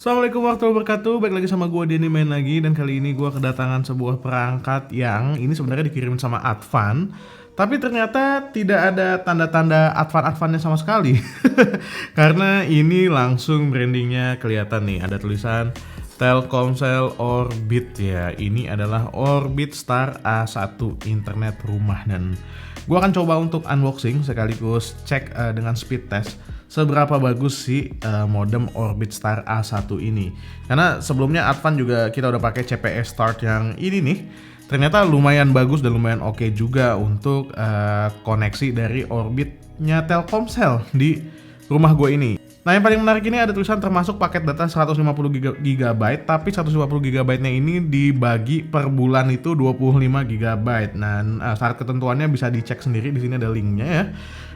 Assalamualaikum warahmatullahi wabarakatuh. Balik lagi sama gue Denny main lagi. Dan kali ini gue kedatangan sebuah perangkat yang ini sebenarnya dikirim sama Advan, tapi ternyata tidak ada tanda-tanda Advan-Advannya sama sekali. Karena ini langsung brandingnya kelihatan nih, ada tulisan Telkomsel Orbit ya. Ini adalah Orbit Star A1 internet rumah, dan gue akan coba untuk unboxing sekaligus cek dengan speed test seberapa bagus sih modem Orbit Star A1 ini. Karena sebelumnya Advan juga kita udah pakai CPE Start yang ini nih. Ternyata lumayan bagus dan lumayan oke juga untuk koneksi dari Orbitnya Telkomsel di rumah gue ini. Nah, yang paling menarik ini ada tulisan termasuk paket data 150 GB, tapi 150 GB-nya ini dibagi per bulan itu 25 GB. Nah, syarat ketentuannya bisa dicek sendiri, di sini ada linknya ya.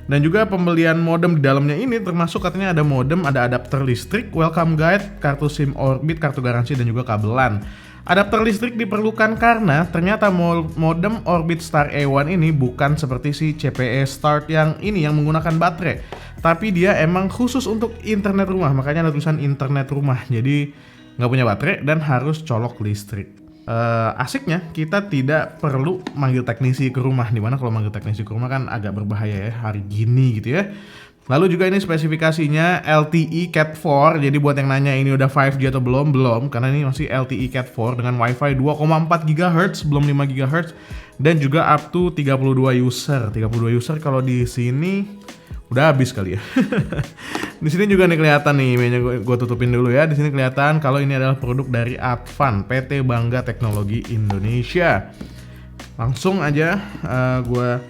Dan juga pembelian modem di dalamnya ini termasuk katanya ada modem, ada adapter listrik, welcome guide, kartu SIM Orbit, kartu garansi, dan juga kabelan. Adapter listrik diperlukan karena ternyata modem Orbit Star A1 ini bukan seperti si CPE Start yang ini yang menggunakan baterai, tapi dia emang khusus untuk internet rumah, makanya ada tulisan internet rumah. Jadi nggak punya baterai dan harus colok listrik. Asiknya kita tidak perlu manggil teknisi ke rumah, dimana kalau manggil teknisi ke rumah kan agak berbahaya ya hari gini gitu ya. Lalu juga ini spesifikasinya LTE Cat 4. Jadi buat yang nanya ini udah 5G atau belum, karena ini masih LTE Cat 4 dengan WiFi 2,4 GHz, belum 5 GHz, dan juga up to 32 user. 32 user kalau di sini udah habis kali ya. Di sini juga nih kelihatan nih, emailnya gue tutupin dulu ya. Di sini kelihatan kalau ini adalah produk dari Advan, PT Bangga Teknologi Indonesia. Langsung aja gue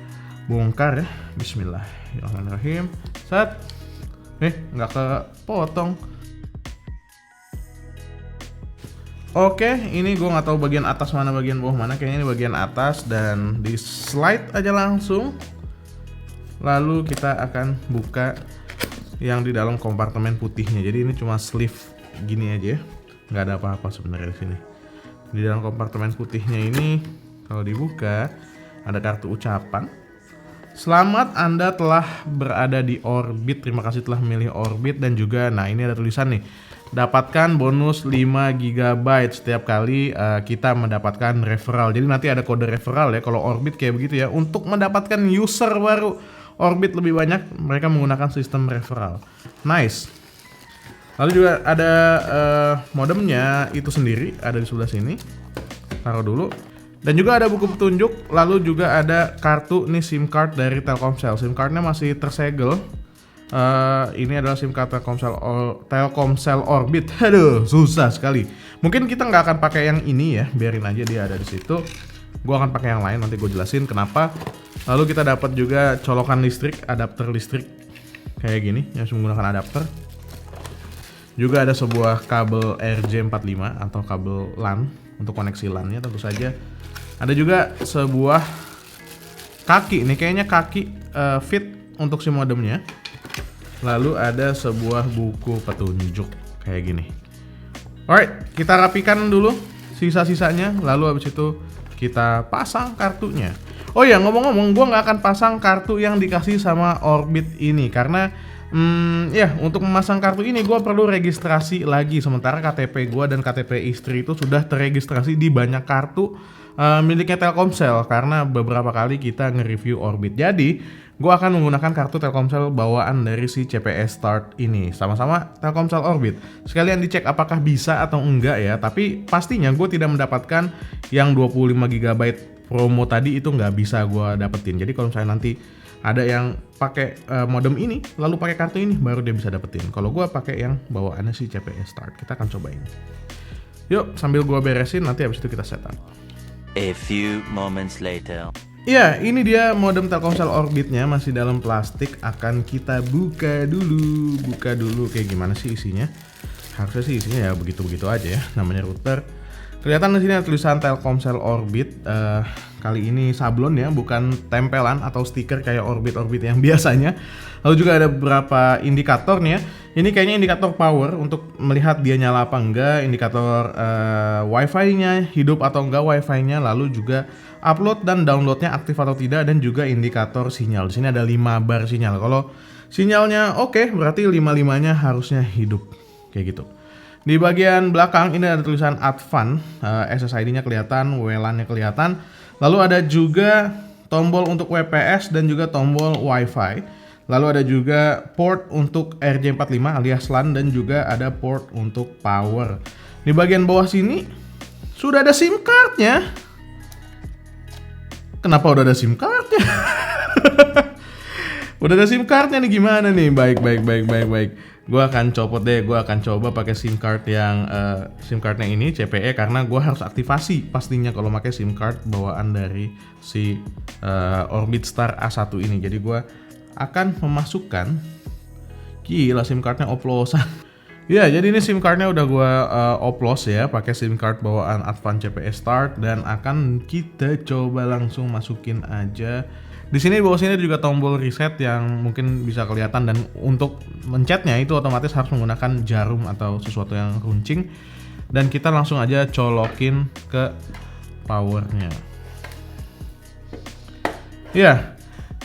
bongkar ya. Bismillahirrahmanirrahim. Set. Nggak kepotong. Oke, ini gue nggak tahu bagian atas mana bagian bawah mana. Kayaknya ini bagian atas, dan di slide aja langsung. Lalu kita akan buka yang di dalam kompartemen putihnya. Jadi ini cuma sleeve gini aja ya. Nggak ada apa-apa sebenarnya di sini. Di dalam kompartemen putihnya ini kalau dibuka ada kartu ucapan. Selamat, Anda telah berada di Orbit. Terima kasih telah memilih Orbit. Dan juga, nah ini ada tulisan nih, dapatkan bonus 5 GB setiap kali kita mendapatkan referral. Jadi nanti ada kode referral ya. Kalau Orbit kayak begitu ya. Untuk mendapatkan user baru Orbit lebih banyak, mereka menggunakan sistem referral. Nice. Lalu juga ada modemnya itu sendiri, ada di sebelah sini. Taruh dulu. Dan juga ada buku petunjuk, lalu juga ada kartu nih SIM card dari Telkomsel. SIM cardnya masih tersegel. Ini adalah SIM card Telkomsel Orbit. Aduh, susah sekali. Mungkin kita nggak akan pakai yang ini ya, biarin aja dia ada di situ. Gue akan pakai yang lain, nanti gue jelasin kenapa. Lalu kita dapat juga colokan listrik, adapter listrik kayak gini, yang menggunakan adapter. Juga ada sebuah kabel RJ45 atau kabel LAN untuk koneksi LAN-nya tentu saja. Ada juga sebuah kaki, nih kayaknya kaki fit untuk si modemnya. Lalu ada sebuah buku petunjuk kayak gini. Alright, kita rapikan dulu sisa-sisanya, lalu habis itu kita pasang kartunya. Oh ya, ngomong-ngomong, gue nggak akan pasang kartu yang dikasih sama Orbit ini karena ya untuk memasang kartu ini gue perlu registrasi lagi. Sementara KTP gue dan KTP istri itu sudah terregistrasi di banyak kartu miliknya Telkomsel karena beberapa kali kita nge-review Orbit. Jadi gue akan menggunakan kartu Telkomsel bawaan dari si CPE Start ini, sama-sama Telkomsel Orbit. Sekalian dicek apakah bisa atau enggak ya. Tapi pastinya gue tidak mendapatkan yang 25 GB promo tadi, itu nggak bisa gue dapetin. Jadi kalau misalnya nanti ada yang pakai modem ini lalu pakai kartu ini, baru dia bisa dapetin. Kalau gue pakai yang bawaannya si CPE Start, kita akan cobain. Yuk, sambil gue beresin, nanti habis itu kita setup. A few moments later. Ya, ini dia modem Telkomsel Orbitnya, masih dalam plastik. Akan kita buka dulu. Buka dulu kayak gimana sih isinya. Harusnya sih isinya ya begitu-begitu aja ya, namanya router. Kelihatan di sini ada tulisan Telkomsel Orbit. Kali ini sablon ya, bukan tempelan atau stiker kayak Orbit yang biasanya. Lalu juga ada beberapa indikator nih ya. Ini kayaknya indikator power untuk melihat dia nyala apa enggak, indikator Wi-Fi-nya hidup atau enggak Wi-Fi-nya, lalu juga upload dan downloadnya aktif atau tidak, dan juga indikator sinyal. Di sini ada 5 bar sinyal. Kalau sinyalnya oke, berarti 5-5-nya harusnya hidup kayak gitu. Di bagian belakang ini ada tulisan Advan, SSID-nya kelihatan, WLAN-nya kelihatan. Lalu ada juga tombol untuk WPS dan juga tombol Wi-Fi. Lalu ada juga port untuk RJ45 alias LAN dan juga ada port untuk power. Di bagian bawah sini sudah ada SIM card-nya. Kenapa udah ada SIM card-nya? Udah ada SIM card-nya nih, gimana nih? Baik. Gue akan copot deh, gue akan coba pakai SIM card yang SIM cardnya ini CPE karena gue harus aktivasi pastinya kalau pakai SIM card bawaan dari si Orbit Star A1 ini. Jadi gue akan memasukkan, gila SIM cardnya oplosan. Ya, jadi ini SIM cardnya udah gue oplos ya, pakai SIM card bawaan Advan CPE Start dan akan kita coba langsung masukin aja. Di sini di bawah sini ada juga tombol reset yang mungkin bisa kelihatan, dan untuk mencetnya itu otomatis harus menggunakan jarum atau sesuatu yang runcing, dan kita langsung aja colokin ke powernya. Ya,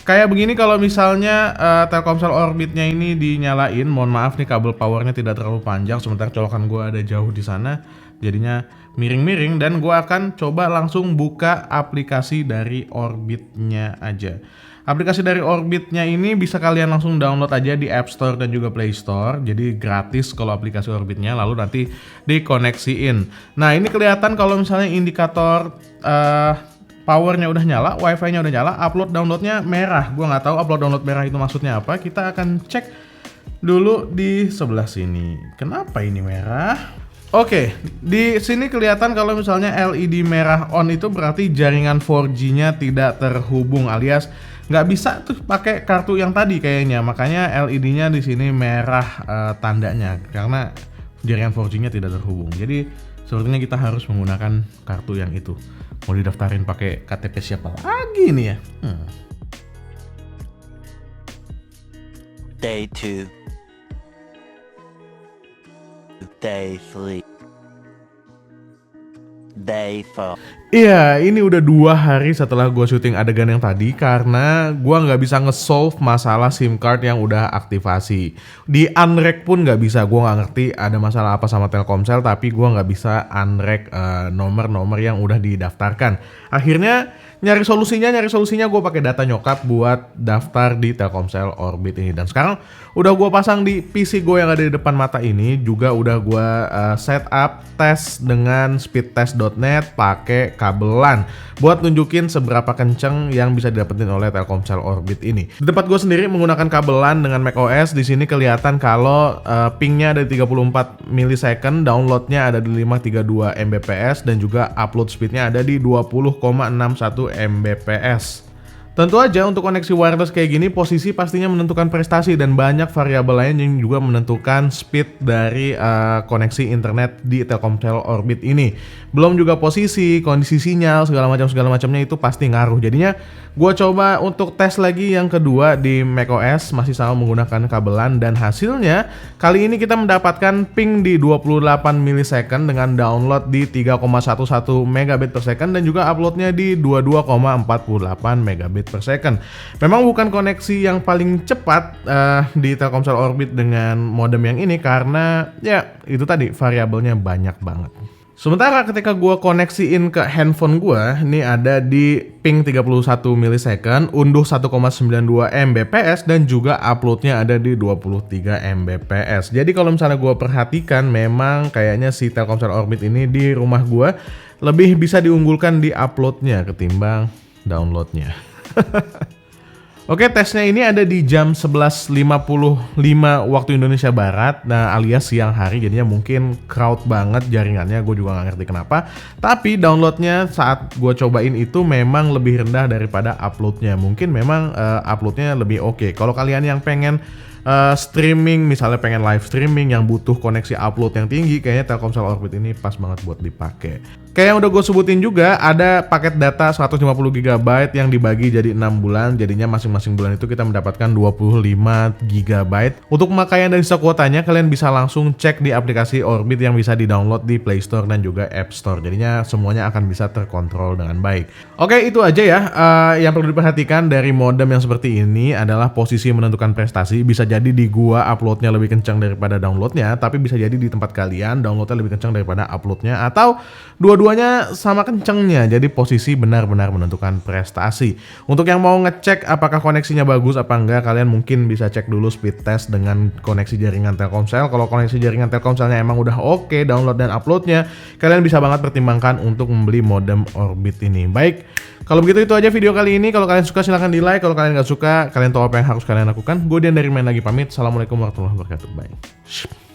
kayak begini kalau misalnya Telkomsel Orbitnya ini dinyalain, mohon maaf nih kabel powernya tidak terlalu panjang, sementara colokan gue ada jauh di sana, jadinya miring-miring, dan gue akan coba langsung buka aplikasi dari Orbitnya aja. Aplikasi dari Orbitnya ini bisa kalian langsung download aja di App Store dan juga Play Store, jadi gratis kalau aplikasi Orbitnya, lalu nanti dikoneksiin. Nah, ini kelihatan kalau misalnya indikator powernya udah nyala, wifi-nya udah nyala, upload downloadnya merah. Gue nggak tahu upload download merah itu maksudnya apa. Kita akan cek dulu di sebelah sini. Kenapa ini merah? Oke, di sini kelihatan kalau misalnya LED merah on itu berarti jaringan 4G-nya tidak terhubung, alias nggak bisa tuh pakai kartu yang tadi kayaknya. Makanya LED-nya di sini merah tandanya karena jaringan 4G-nya tidak terhubung. Jadi sepertinya kita harus menggunakan kartu yang itu. Mau didaftarin pakai KTP siapa lagi nih ya? Day 2. Day 3. Day 4. Iya, ini udah 2 hari setelah gue syuting adegan yang tadi karena gue nggak bisa nge-solve masalah SIM card yang udah aktivasi. Di unrek pun nggak bisa, gue nggak ngerti ada masalah apa sama Telkomsel, tapi gue nggak bisa unrek nomor-nomor yang udah didaftarkan. Akhirnya nyari solusinya gue pakai data nyokap buat daftar di Telkomsel Orbit ini, dan sekarang udah gue pasang di PC gue yang ada di depan mata ini. Juga udah gue setup tes dengan speedtest.net pakai kabelan buat nunjukin seberapa kenceng yang bisa didapetin oleh Telkomsel Orbit ini. Di tempat gue sendiri menggunakan kabelan dengan macOS. Di sini kelihatan kalau pingnya ada di 34 millisecond, downloadnya ada di 532 Mbps, dan juga upload speednya ada di 20,61 Mbps. Tentu aja untuk koneksi wireless kayak gini, posisi pastinya menentukan prestasi, dan banyak variabel lain yang juga menentukan speed dari koneksi internet di Telkomsel Orbit ini. Belum juga posisi, kondisi sinyal, segala macamnya itu pasti ngaruh. Jadinya gue coba untuk tes lagi yang kedua di macOS, masih sama menggunakan kabelan, dan hasilnya kali ini kita mendapatkan ping di 28 millisecond dengan download di 3,11 megabit per second, dan juga uploadnya di 22,48 megabit per second. Memang bukan koneksi yang paling cepat di Telkomsel Orbit dengan modem yang ini, karena ya itu tadi variabelnya banyak banget. Sementara ketika gue koneksiin ke handphone gue, ini ada di ping 31 millisecond, unduh 1,92 Mbps, dan juga uploadnya ada di 23 Mbps. Jadi kalau misalnya gue perhatikan, memang kayaknya si Telkomsel Orbit ini di rumah gue lebih bisa diunggulkan di uploadnya ketimbang downloadnya. Oke, tesnya ini ada di jam 11.55 waktu Indonesia Barat, nah alias siang hari, jadinya mungkin crowd banget jaringannya, gue juga gak ngerti kenapa. Tapi downloadnya saat gue cobain itu memang lebih rendah daripada uploadnya. Mungkin memang uploadnya lebih oke. Kalau kalian yang pengen streaming, misalnya pengen live streaming yang butuh koneksi upload yang tinggi, kayaknya Telkomsel Orbit ini pas banget buat dipakai. Kayak yang udah gue sebutin juga, ada paket data 150 GB yang dibagi jadi 6 bulan. Jadinya masing-masing bulan itu kita mendapatkan 25 GB. Untuk pemakaian dan sisa kuotanya kalian bisa langsung cek di aplikasi Orbit yang bisa di-download di Play Store dan juga App Store. Jadinya semuanya akan bisa terkontrol dengan baik. Oke, itu aja ya. Yang perlu diperhatikan dari modem yang seperti ini adalah posisi menentukan prestasi. Bisa jadi di gua uploadnya lebih kencang daripada downloadnya, tapi bisa jadi di tempat kalian downloadnya lebih kencang daripada uploadnya, atau dua-duanya sama kencengnya. Jadi posisi benar-benar menentukan prestasi. Untuk yang mau ngecek apakah koneksinya bagus apa enggak, kalian mungkin bisa cek dulu speed test dengan koneksi jaringan Telkomsel. Kalau koneksi jaringan Telkomselnya emang udah oke download dan uploadnya, kalian bisa banget pertimbangkan untuk membeli modem Orbit ini. Baik, kalau begitu itu aja video kali ini. Kalau kalian suka silahkan di like, kalau kalian nggak suka, kalian tahu apa yang harus kalian lakukan. Gue Dian dari Main Lagi pamit. Assalamualaikum warahmatullahi wabarakatuh. Bye.